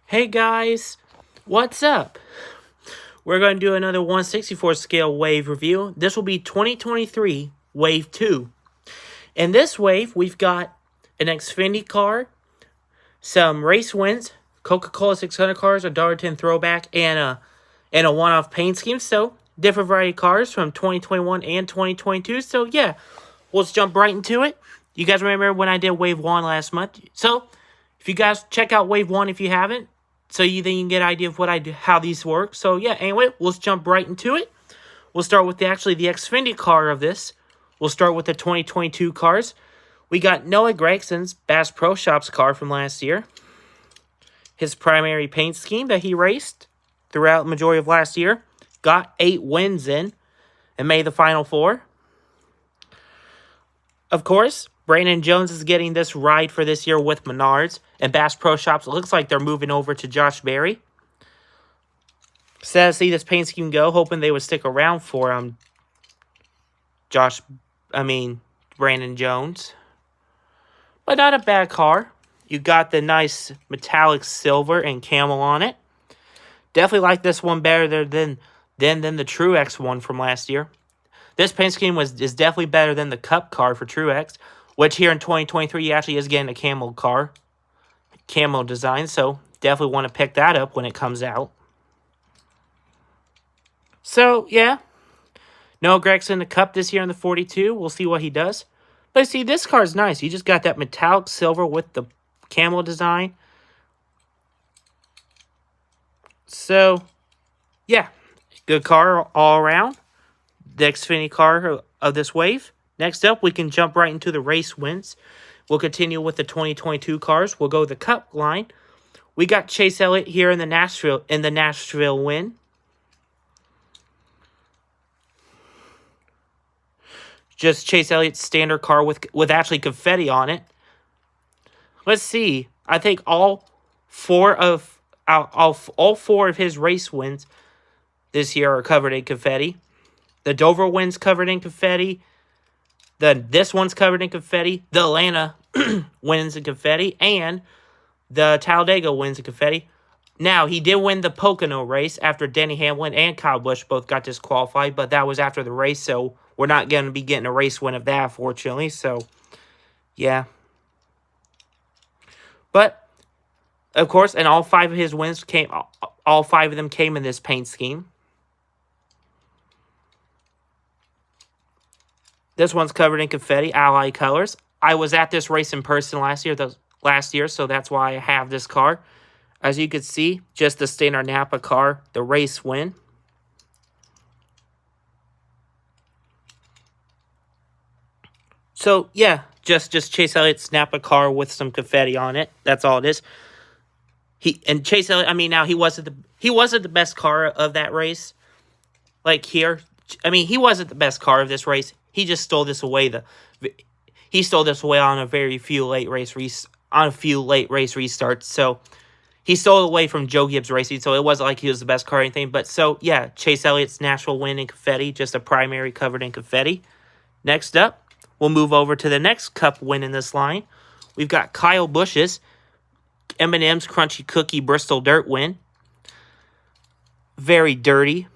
Hey guys, what's up? We're going to do another 1/64 scale wave review. This will be 2023 Wave 2. In this wave, we've got an Xfinity car, some race wins, Coca-Cola 600 cars, a Darlington throwback, and a one-off paint scheme. So, different variety of cars from 2021 and 2022. So, yeah, let's jump right into it. You guys remember when I did Wave 1 last month? So, if you guys check out Wave 1 if you haven't, so then you can get an idea of what I do, how these work. So yeah, anyway, let's jump right into it. We'll start with the Xfinity car of this. We'll start with the 2022 cars. We got Noah Gregson's Bass Pro Shops car from last year. His primary paint scheme that he raced throughout the majority of last year. Got 8 wins in and made the Final 4. Of course, Brandon Jones is getting this ride for this year with Menards. And Bass Pro Shops, it looks like they're moving over to Josh Berry. Sad to see this paint scheme go. Hoping they would stick around for Brandon Jones. But not a bad car. You got the nice metallic silver and camel on it. Definitely like this one better than the Truex one from last year. This paint scheme is definitely better than the Cup car for Truex, which here in 2023 he actually is getting a camel car. Camel design, so definitely want to pick that up when it comes out. So, yeah. Noah Gragson the Cup this year in the 42. We'll see what he does. But see, this car is nice. You just got that metallic silver with the camel design. So, yeah. Good car all around. The Xfinity car of this wave. Next up, we can jump right into the race wins. We'll continue with the 2022 cars. We'll go the Cup line. We got Chase Elliott here in the Nashville win. Just Chase Elliott's standard car with actually confetti on it. Let's see. I think all four of his race wins this year are covered in confetti. The Dover win's covered in confetti. This one's covered in confetti. The Atlanta wins in confetti. And the Talladega wins in confetti. Now, he did win the Pocono race after Denny Hamlin and Kyle Busch both got disqualified. But that was after the race, so we're not going to be getting a race win of that, unfortunately. So, yeah. But, of course, and all 5 of his wins all 5 of them came in this paint scheme. This one's covered in confetti, Ally colors. I was at this race in person last year, so that's why I have this car. As you can see, just the standard Napa car, the race win. So, yeah, just Chase Elliott's Napa car with some confetti on it. That's all it is. Chase Elliott, now he wasn't the best car of that race. Like here, he wasn't the best car of this race. He just stole this away. He stole this away on a few late race restarts. So he stole it away from Joe Gibbs Racing. So it wasn't like he was the best car or anything. But so yeah, Chase Elliott's Nashville win in confetti, just a primary covered in confetti. Next up, we'll move over to the next Cup win in this line. We've got Kyle Busch's M&M's Crunchy Cookie Bristol Dirt win. Very dirty.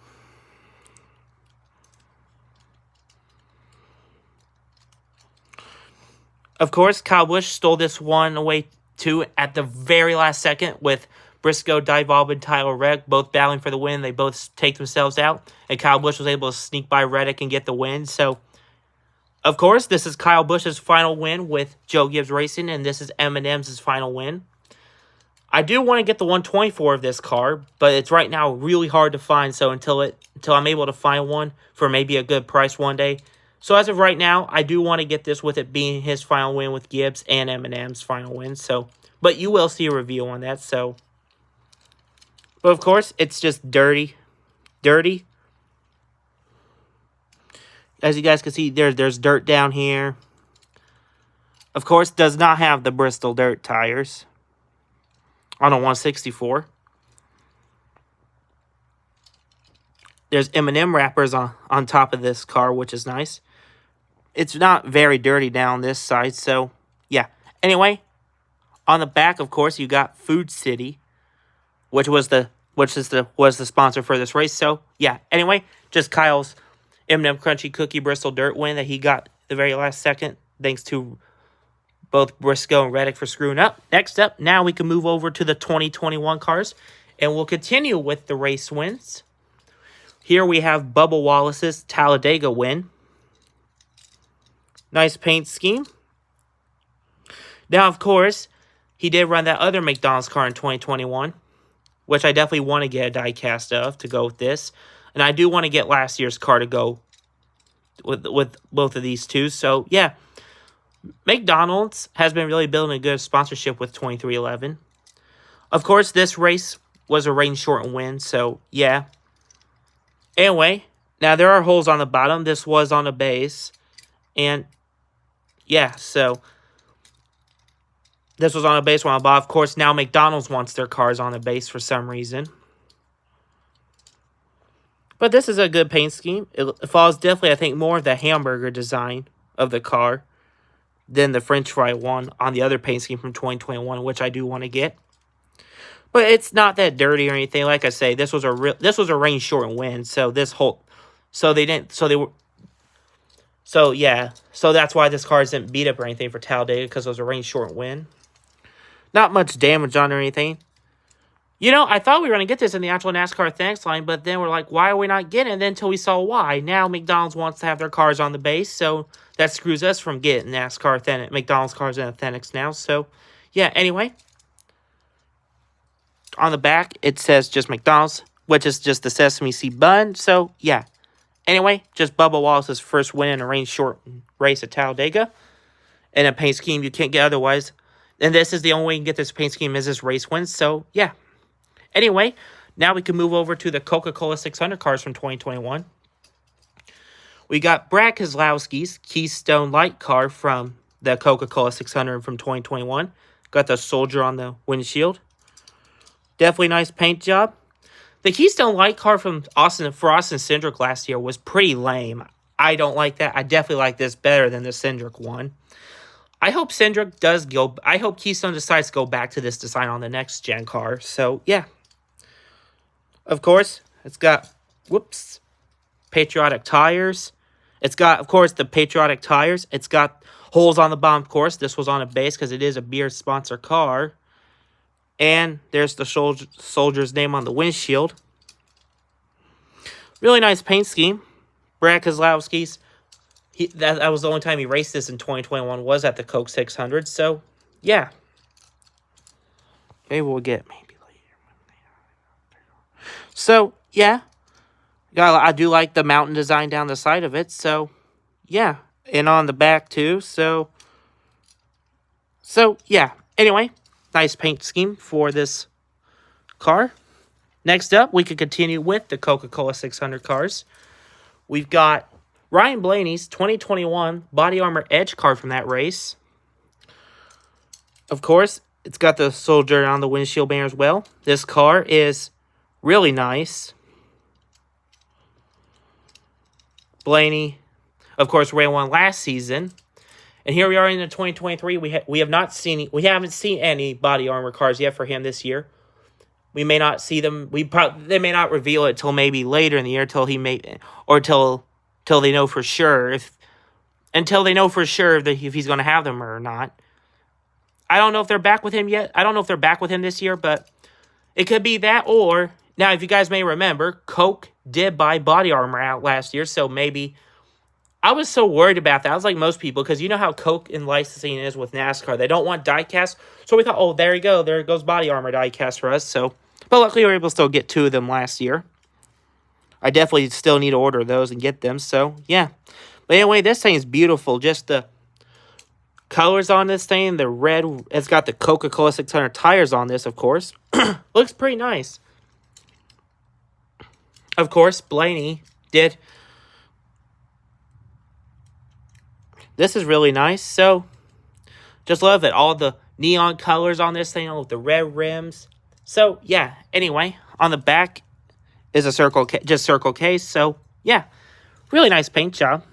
Of course, Kyle Busch stole this one away too at the very last second with Briscoe, Divalb, and Tyler Reddick both battling for the win. They both take themselves out, and Kyle Busch was able to sneak by Reddick and get the win. So, of course, this is Kyle Busch's final win with Joe Gibbs Racing, and this is M&M's final win. I do want to get the 124 of this car, but it's right now really hard to find. So until I'm able to find one for maybe a good price one day. So as of right now, I do want to get this with it being his final win with Gibbs and M&M's final win. So, but you will see a review on that. So, but of course, it's just dirty. As you guys can see, there's dirt down here. Of course, does not have the Bristol dirt tires on a 164. There's M&M wrappers on top of this car, which is nice. It's not very dirty down this side, so yeah. Anyway, on the back, of course, you got Food City which was the sponsor for this race. So yeah. Anyway, just Kyle's M&M Crunchy Cookie Bristol Dirt win that he got the very last second, thanks to both Briscoe and Reddick for screwing up. Next up, now we can move over to the 2021 cars, and we'll continue with the race wins. Here we have Bubba Wallace's Talladega win. Nice paint scheme. Now, of course, he did run that other McDonald's car in 2021, which I definitely want to get a die-cast of to go with this. And I do want to get last year's car to go with both of these two. So, yeah. McDonald's has been really building a good sponsorship with 2311. Of course, this race was a rain-shortened win, so, yeah. Anyway, now there are holes on the bottom. This was on a base. And, yeah, so this was on a base one on the bottom. Of course, now McDonald's wants their cars on a base for some reason. But this is a good paint scheme. It follows definitely, I think, more of the hamburger design of the car than the French fry one on the other paint scheme from 2021, which I do want to get. But it's not that dirty or anything. Like I say, this was a rain shortened win. So yeah. So that's why this car isn't beat up or anything for Talladega, because it was a rain shortened win. Not much damage on or anything. You know, I thought we were going to get this in the actual NASCAR thanks line, but then we're like, why are we not getting it? Then until we saw why. Now McDonald's wants to have their cars on the base, so that screws us from getting NASCAR McDonald's cars in Authentics now. So, yeah, anyway. On the back, it says just McDonald's, which is just the sesame seed bun. So, yeah. Anyway, just Bubba Wallace's first win in a rain-short race at Talladega. And a paint scheme you can't get otherwise. And this is the only way you can get this paint scheme is this race win. So, yeah. Anyway, now we can move over to the Coca-Cola 600 cars from 2021. We got Brad Keselowski's Keystone Light car from the Coca-Cola 600 from 2021. Got the soldier on the windshield. Definitely nice paint job. The Keystone Light car from Austin Cindric last year was pretty lame. I don't like that. I definitely like this better than the Cindric one. I hope Cindric does go. I hope Keystone decides to go back to this design on the next gen car. So yeah. Of course, it's got patriotic tires. It's got, of course, the patriotic tires. It's got holes on the bottom, of course. This was on a base because it is a beer sponsor car. And there's the soldier's name on the windshield. Really nice paint scheme. Brad Keselowski's. That was the only time he raced this in 2021 was at the Coke 600. So, yeah. Maybe we'll get maybe later. So, yeah. I do like the mountain design down the side of it. So, yeah. And on the back, too. So, yeah. Anyway. Nice paint scheme for this car. Next up, we could continue with the Coca-Cola 600 cars. We've got Ryan Blaney's 2021 Body Armor Edge car from that race. Of course, it's got the soldier on the windshield banner as well. This car is really nice. Blaney, of course, ran one last season. And here we are in the 2023. We haven't seen any body armor cars yet for him this year. We may not see them. They may not reveal it till maybe later in the year, till they know for sure if he's going to have them or not. I don't know if they're back with him yet. I don't know if they're back with him this year, but it could be that. Or now, if you guys may remember, Coke did buy body armor out last year, so maybe. I was so worried about that. I was like most people, because you know how Coke and licensing is with NASCAR. They don't want diecast. So we thought, oh, there you go. There goes body armor diecast for us. So, but luckily we were able to still get 2 of them last year. I definitely still need to order those and get them. So, yeah. But anyway, this thing is beautiful. Just the colors on this thing. The red. It's got the Coca-Cola 600 tires on this, of course. Looks pretty nice. Of course, Blaney did. This is really nice. So, just love it. All the neon colors on this thing with the red rims. So, yeah. Anyway, on the back is a circle case. So, yeah. Really nice paint job.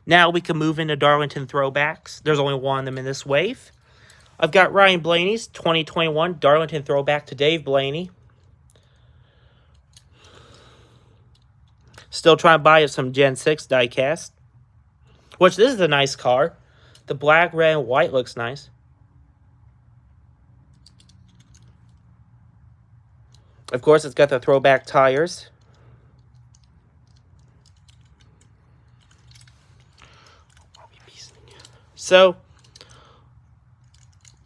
Now we can move into Darlington throwbacks. There's only one of them in this wave. I've got Ryan Blaney's 2021 Darlington throwback to Dave Blaney. Still trying to buy some Gen 6 diecast. Which, this is a nice car. The black, red, and white looks nice. Of course, it's got the throwback tires. So,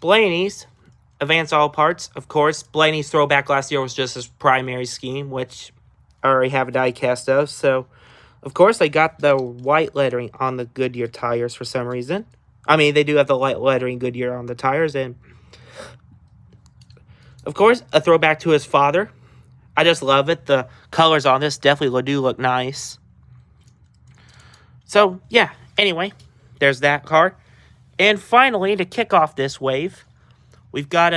Blaney's Advanced All Parts. Of course, Blaney's throwback last year was just his primary scheme, which I already have a diecast of. So, of course, they got the white lettering on the Goodyear tires for some reason. I mean, they do have the light lettering Goodyear on the tires. And, of course, a throwback to his father. I just love it. The colors on this definitely do look nice. So, yeah. Anyway, there's that car. And finally, to kick off this wave, we've got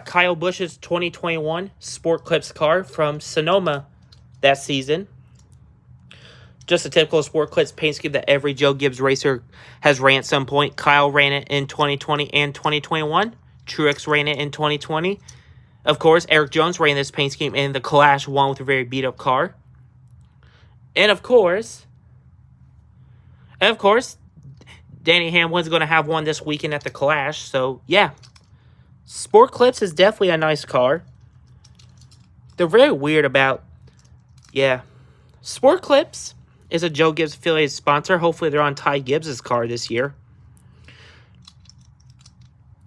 Kyle Busch's 2021 Sport Clips car from Sonoma that season. Just a typical Sport Clips paint scheme that every Joe Gibbs racer has ran at some point. Kyle ran it in 2020 and 2021. Truex ran it in 2020. Of course, Eric Jones ran this paint scheme in the Clash 1 with a very beat-up car. And of course, Danny Hamlin's going to have one this weekend at the Clash. So, yeah. Sport Clips is definitely a nice car. They're very weird about... Yeah. Sport Clips is a Joe Gibbs affiliated sponsor. Hopefully they're on Ty Gibbs' car this year.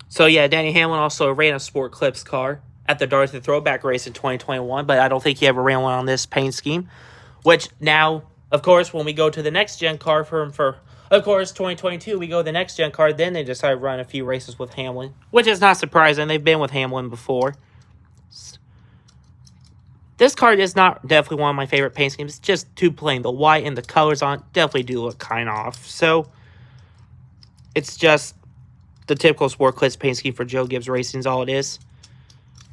So, yeah, Danny Hamlin also ran a Sport Clips car at the Darlington Throwback race in 2021. But I don't think he ever ran one on this paint scheme. Which now, of course, when we go to the next-gen car for of course, 2022, we go to the next-gen car. Then they decide to run a few races with Hamlin, which is not surprising. They've been with Hamlin before. This car is not definitely one of my favorite paint schemes. It's just too plain. The white and the colors on it definitely do look kind of off. So, it's just the typical Sport Clips paint scheme for Joe Gibbs Racing is all it is.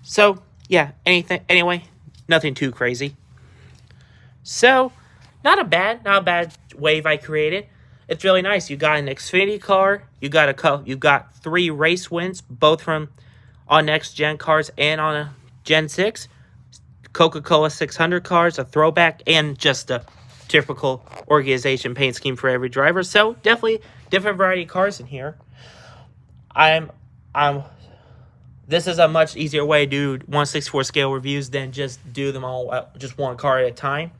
So, yeah. Anyway, nothing too crazy. So, not a bad wave I created. It's really nice. You got an Xfinity car. You got 3 race wins, both on next gen cars and on a Gen 6. Coca-Cola 600 cars, a throwback, and just a typical organization paint scheme for every driver. So definitely different variety of cars in here. This is a much easier way to do 164 scale reviews than just do them all just one car at a time.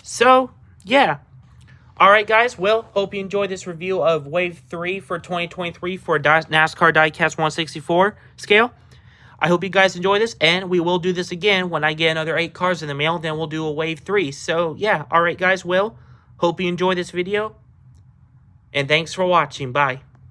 So yeah. Alright guys, well, hope you enjoyed this review of Wave 3 for 2023 for NASCAR Diecast 164 scale. I hope you guys enjoy this, and we will do this again when I get another 8 cars in the mail, then we'll do a Wave 3. So, yeah, alright guys, well, hope you enjoyed this video, and thanks for watching, bye.